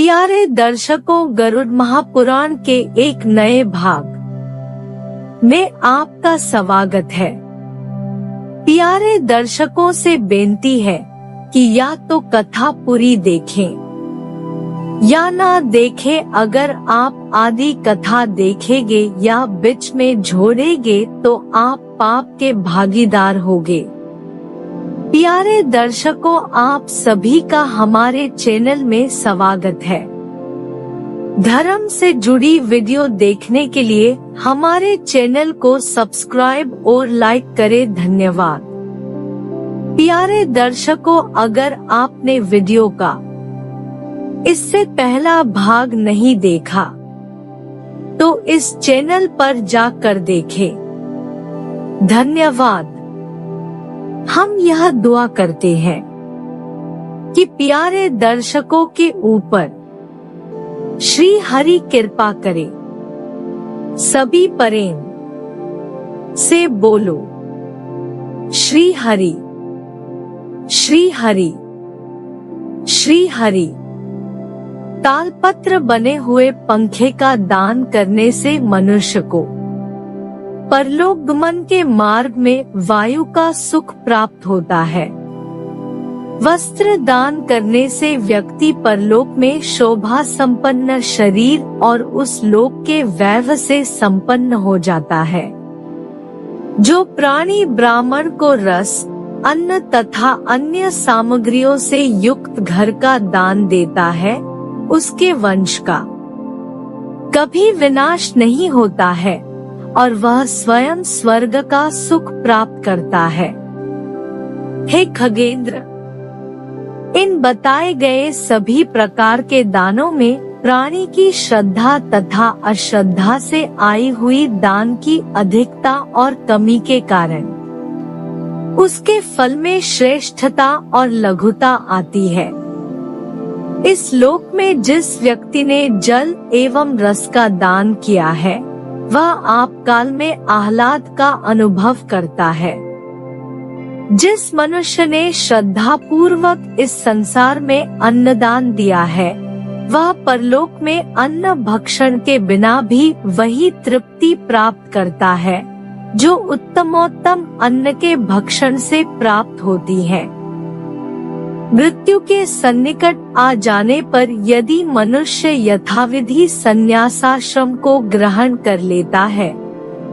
प्यारे दर्शकों, गरुड़ महापुराण के एक नए भाग में आपका स्वागत है। प्यारे दर्शकों से बेनती है कि या तो कथा पूरी देखें या ना देखें। अगर आप आधी कथा देखेंगे या बीच में छोड़ेंगे तो आप पाप के भागीदार होंगे। प्यारे दर्शकों, आप सभी का हमारे चैनल में स्वागत है। धर्म से जुड़ी वीडियो देखने के लिए हमारे चैनल को सब्सक्राइब और लाइक करें। धन्यवाद। प्यारे दर्शकों, अगर आपने वीडियो का इससे पहला भाग नहीं देखा तो इस चैनल पर जाकर देखें। धन्यवाद। हम यह दुआ करते हैं कि प्यारे दर्शकों के ऊपर श्री हरि कृपा करे। सभी प्रेम से बोलो श्री हरि, श्री हरि, श्री हरि। तालपत्र बने हुए पंखे का दान करने से मनुष्य को परलोक गमन के मार्ग में वायु का सुख प्राप्त होता है। वस्त्र दान करने से व्यक्ति परलोक में शोभा संपन्न शरीर और उस लोक के वैभव से संपन्न हो जाता है। जो प्राणी ब्राह्मण को रस, अन्न तथा अन्य सामग्रियों से युक्त घर का दान देता है, उसके वंश का कभी विनाश नहीं होता है और वह स्वयं स्वर्ग का सुख प्राप्त करता है। हे खगेंद्र, इन बताए गए सभी प्रकार के दानों में प्राणी की श्रद्धा तथा अश्रद्धा से आई हुई दान की अधिकता और कमी के कारण उसके फल में श्रेष्ठता और लघुता आती है। इस लोक में जिस व्यक्ति ने जल एवं रस का दान किया है वह आपकाल में आह्लाद का अनुभव करता है। जिस मनुष्य ने श्रद्धा पूर्वक इस संसार में अन्नदान दिया है वह परलोक में अन्न भक्षण के बिना भी वही तृप्ति प्राप्त करता है जो उत्तमोत्तम अन्न के भक्षण से प्राप्त होती है। मृत्यु के सन्निकट आ जाने पर यदि मनुष्य यथाविधि संन्यासाश्रम को ग्रहण कर लेता है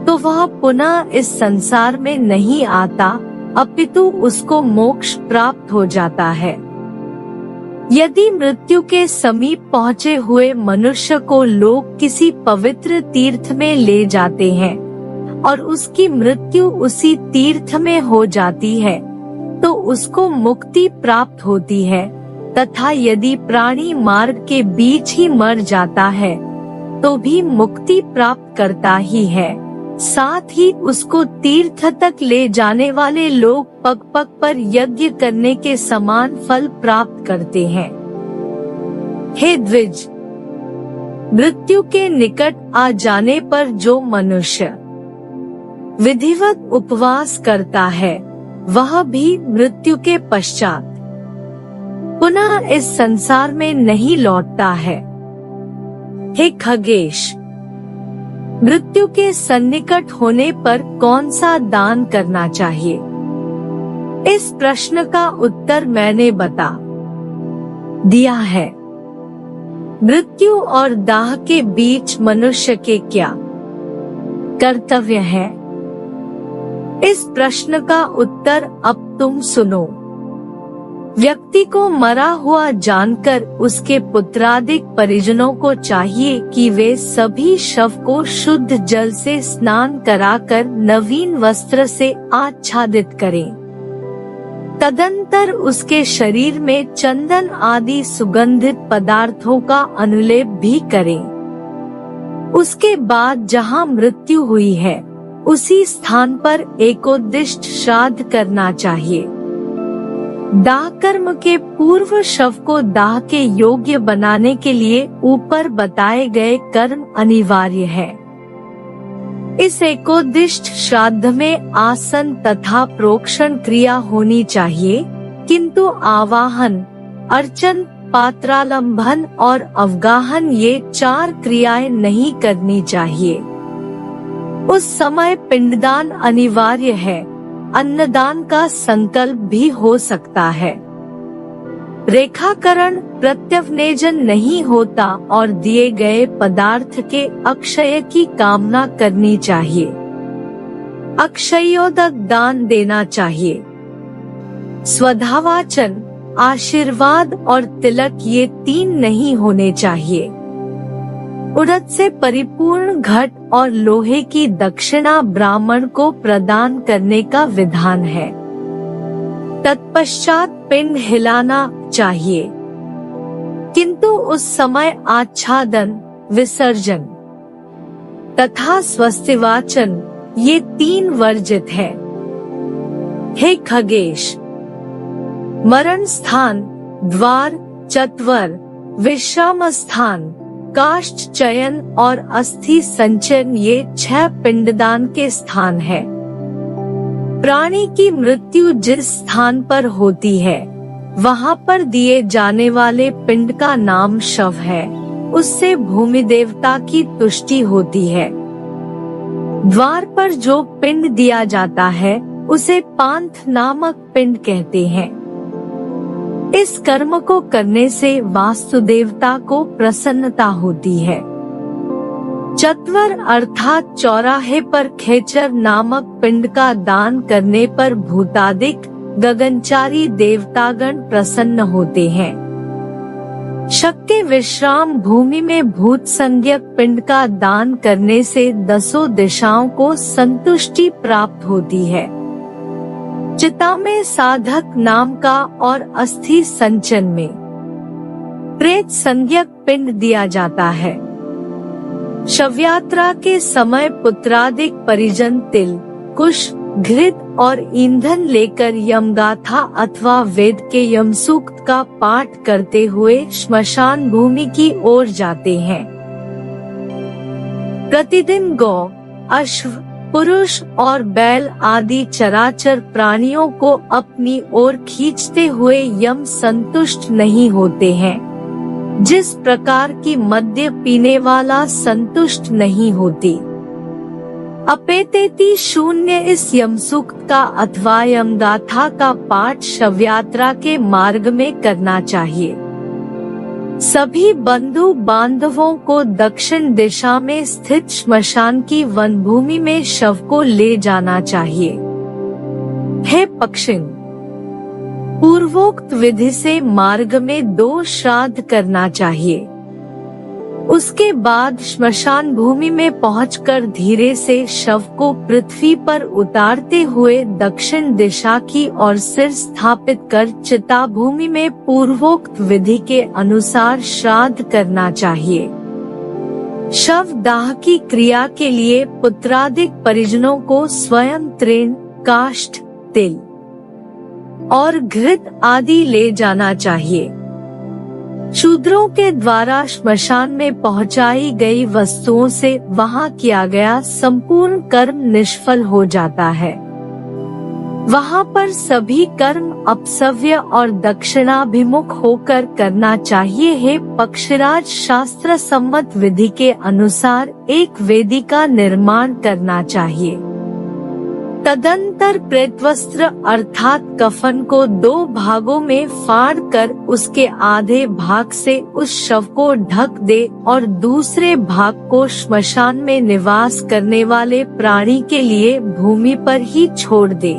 तो वह पुनः इस संसार में नहीं आता, अपितु उसको मोक्ष प्राप्त हो जाता है। यदि मृत्यु के समीप पहुँचे हुए मनुष्य को लोग किसी पवित्र तीर्थ में ले जाते हैं और उसकी मृत्यु उसी तीर्थ में हो जाती है तो उसको मुक्ति प्राप्त होती है, तथा यदि प्राणी मार्ग के बीच ही मर जाता है तो भी मुक्ति प्राप्त करता ही है। साथ ही उसको तीर्थ तक ले जाने वाले लोग पग पग पर यज्ञ करने के समान फल प्राप्त करते हैं। हे द्विज, मृत्यु के निकट आ जाने पर जो मनुष्य विधिवत उपवास करता है वह भी मृत्यु के पश्चात पुनः इस संसार में नहीं लौटता है। हे खगेश, मृत्यु के सन्निकट होने पर कौन सा दान करना चाहिए? इस प्रश्न का उत्तर मैंने बता दिया है। मृत्यु और दाह के बीच मनुष्य के क्या कर्तव्य है? इस प्रश्न का उत्तर अब तुम सुनो। व्यक्ति को मरा हुआ जानकर उसके पुत्रादिक परिजनों को चाहिए कि वे सभी शव को शुद्ध जल से स्नान कराकर नवीन वस्त्र से आच्छादित करें। तदंतर उसके शरीर में चंदन आदि सुगंधित पदार्थों का अनुलेप भी करें। उसके बाद जहाँ मृत्यु हुई है उसी स्थान पर एकोद्दिष्ट श्राद्ध करना चाहिए। दाह कर्म के पूर्व शव को दाह के योग्य बनाने के लिए ऊपर बताए गए कर्म अनिवार्य है। इस एकोद्दिष्ट श्राद्ध में आसन तथा प्रोक्षण क्रिया होनी चाहिए, किंतु आवाहन, अर्चन, पात्रालंबन और अवगाहन ये 4 क्रियाएं नहीं करनी चाहिए। उस समय पिंडदान अनिवार्य है। अन्नदान का संकल्प भी हो सकता है। रेखाकरण प्रत्यवनेजन नहीं होता और दिए गए पदार्थ के अक्षय की कामना करनी चाहिए। अक्षयोदक दान देना चाहिए। स्वधावाचन, आशीर्वाद और तिलक ये 3 नहीं होने चाहिए। उड़द से परिपूर्ण घट और लोहे की दक्षिणा ब्राह्मण को प्रदान करने का विधान है। तत्पश्चात पिंड हिलाना चाहिए, किंतु उस समय आच्छादन, विसर्जन तथा स्वस्तिवाचन ये 3 वर्जित है। हे खगेश, मरण स्थान, द्वार, चत्वर, विश्राम स्थान, काष्ठ चयन और अस्थि संचयन ये 6 पिंडदान के स्थान है। प्राणी की मृत्यु जिस स्थान पर होती है, वहाँ पर दिए जाने वाले पिंड का नाम शव है। उससे भूमि देवता की तुष्टि होती है। द्वार पर जो पिंड दिया जाता है उसे पांथ नामक पिंड कहते हैं। इस कर्म को करने से वास्तु देवता को प्रसन्नता होती है। चत्वर अर्थात चौराहे पर खेचर नामक पिंड का दान करने पर भूतादिक गगनचारी देवतागण प्रसन्न होते हैं। शक्ति विश्राम भूमि में भूत संज्ञक पिंड का दान करने से 10 दिशाओं को संतुष्टि प्राप्त होती है। चिता में साधक नाम का और अस्थि संचन में प्रेत संज्ञक पिंड दिया जाता है। शवयात्रा के समय पुत्रादिक परिजन तिल, कुश, घृत और ईंधन लेकर यमगाथा अथवा वेद के यमसूक्त का पाठ करते हुए श्मशान भूमि की ओर जाते हैं। प्रतिदिन गौ, अश्व, पुरुष और बैल आदि चराचर प्राणियों को अपनी ओर खींचते हुए यम संतुष्ट नहीं होते हैं, जिस प्रकार की मद्य पीने वाला संतुष्ट नहीं होती। अपेतेति शून्य इस यमसूक्त का अथवा यमगाथा का पाठ शवयात्रा के मार्ग में करना चाहिए। सभी बंधु बांधवों को दक्षिण दिशा में स्थित श्मशान की वनभूमि में शव को ले जाना चाहिए। हे पक्षिण, पूर्वोक्त विधि से मार्ग में 2 श्राद्ध करना चाहिए। उसके बाद श्मशान भूमि में पहुंचकर धीरे से शव को पृथ्वी पर उतारते हुए दक्षिण दिशा की ओर सिर स्थापित कर चिता भूमि में पूर्वोक्त विधि के अनुसार श्राद्ध करना चाहिए। शव दाह की क्रिया के लिए पुत्रादिक परिजनों को स्वयं तृण, काष्ठ, तिल और घृत आदि ले जाना चाहिए। शूद्रों के द्वारा श्मशान में पहुंचाई गई वस्तुओं से वहां किया गया संपूर्ण कर्म निष्फल हो जाता है। वहां पर सभी कर्म अपसव्य और दक्षिणाभिमुख होकर करना चाहिए। हे पक्षराज, शास्त्र सम्मत विधि के अनुसार एक वेदी का निर्माण करना चाहिए। तदंतर प्रेतवस्त्र अर्थात कफन को 2 भागों में फाड़ कर उसके आधे भाग से उस शव को ढक दे और दूसरे भाग को श्मशान में निवास करने वाले प्राणी के लिए भूमि पर ही छोड़ दे।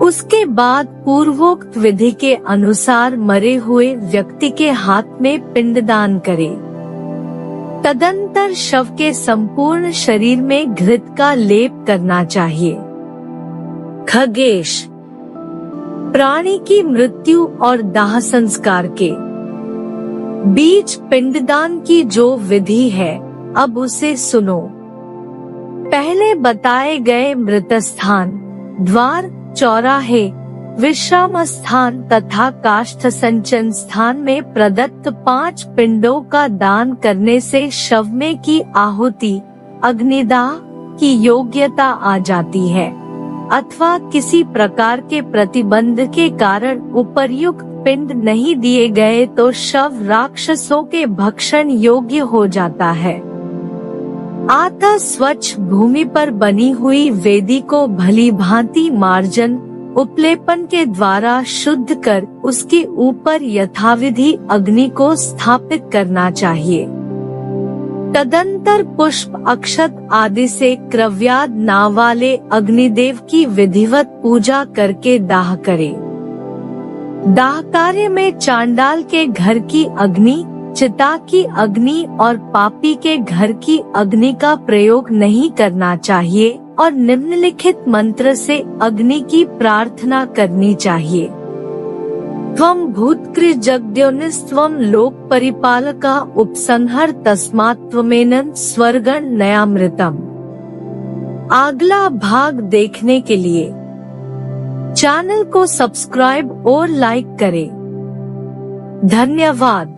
उसके बाद पूर्वोक्त विधि के अनुसार मरे हुए व्यक्ति के हाथ में पिंडदान करे। तदंतर शव के संपूर्ण शरीर में घृत का लेप करना चाहिए। खगेश, प्राणी की मृत्यु और दाह संस्कार के बीच पिंडदान की जो विधि है, अब उसे सुनो। पहले बताए गए मृत स्थान, द्वार, चौराहे, विश्राम स्थान तथा काष्ठ संचन स्थान में प्रदत्त 5 पिंडों का दान करने से शव में की आहुति, अग्निदाह की योग्यता आ जाती है, अथवा किसी प्रकार के प्रतिबंध के कारण उपर्युक्त पिंड नहीं दिए गए तो शव राक्षसों के भक्षण योग्य हो जाता है। अतः स्वच्छ भूमि पर बनी हुई वेदी को भली भांति मार्जन उपलेपन के द्वारा शुद्ध कर उसके ऊपर यथाविधि अग्नि को स्थापित करना चाहिए। तदंतर पुष्प अक्षत आदि से क्रव्याद नाव वाले अग्निदेव की विधिवत पूजा करके दाह करे। दाह कार्य में चांडाल के घर की अग्नि, चिता की अग्नि और पापी के घर की अग्नि का प्रयोग नहीं करना चाहिए और निम्नलिखित मंत्र से अग्नि की प्रार्थना करनी चाहिए। त्वं भूतकृजगद्योनिस्त्वं लोक परिपालका उपसंहर तस्मात् त्वमेनं स्वर्गं नयामृतम्। अगला भाग देखने के लिए चैनल को सब्सक्राइब और लाइक करें। धन्यवाद।